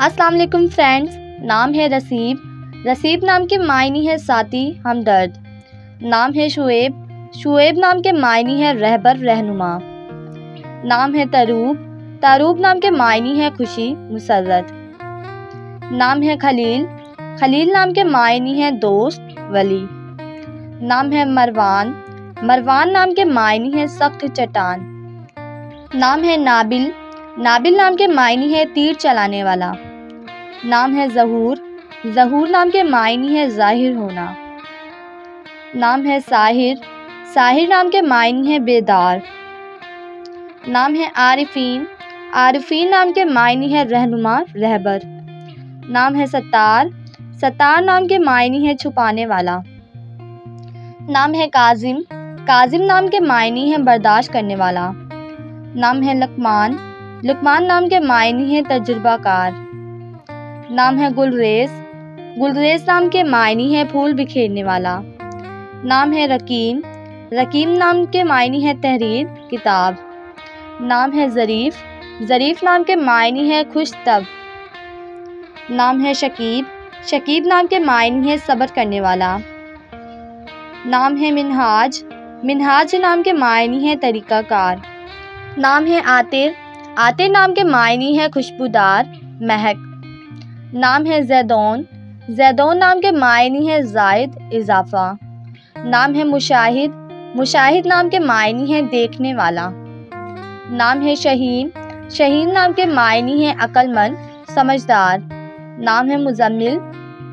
السلام علیکم فرینڈز، نام ہے رسیب۔ رسیب نام کے معنی ہے ساتھی، ہمدرد۔ نام ہے شعیب۔ شعیب نام کے معنی ہے رہبر، رہنما۔ نام ہے تروب۔ تروب نام کے معنی ہے خوشی، مسرت۔ نام ہے خلیل۔ خلیل نام کے معنی ہے دوست، ولی۔ نام ہے مروان۔ مروان نام کے معنی ہے سخت چٹان۔ نام ہے نابل۔ نابل نام کے معنی ہے تیر چلانے والا۔ نام ہے ظہور۔ ظہور نام کے معنی ہے ظاہر ہونا۔ نام ہے ساحر۔ ساحر نام کے معنی ہے بیدار۔ نام ہے عارفین۔ عارفین نام کے معنی ہے رہنما، رہبر۔ نام ہے ستار۔ ستار نام کے معنی ہے چھپانے والا۔ نام ہے کاظم۔ کاظم نام کے معنی ہے برداشت کرنے والا۔ نام ہے لقمان۔ لقمان نام کے معنی ہے تجربہ کار۔ نام ہے گلریز۔ گلریز نام کے معنی ہے پھول بکھیرنے والا۔ نام ہے رکیم۔ رکیم نام کے معنی ہے تحریر، کتاب۔ نام ہے ظریف۔ ظریف نام کے معنی ہے خوش طبع۔ نام ہے شکیب۔ شکیب نام کے معنی ہے صبر کرنے والا۔ نام ہے منہاج۔ منہاج نام کے معنی ہے طریقہ کار۔ نام ہے عاطر۔ عاطر نام کے معنی ہے خوشبودار، مہک۔ نام ہے زیدون۔ زیدون نام کے معنی ہے زائد، اضافہ۔ نام ہے مشاہد۔ مشاہد نام کے معنی ہے دیکھنے والا۔ نام ہے شہین۔ شہین نام کے معنی ہے عقل مند، سمجھدار۔ نام ہے مزمل۔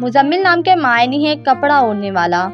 مزمل نام کے معنی ہے کپڑا اوڑھنے والا۔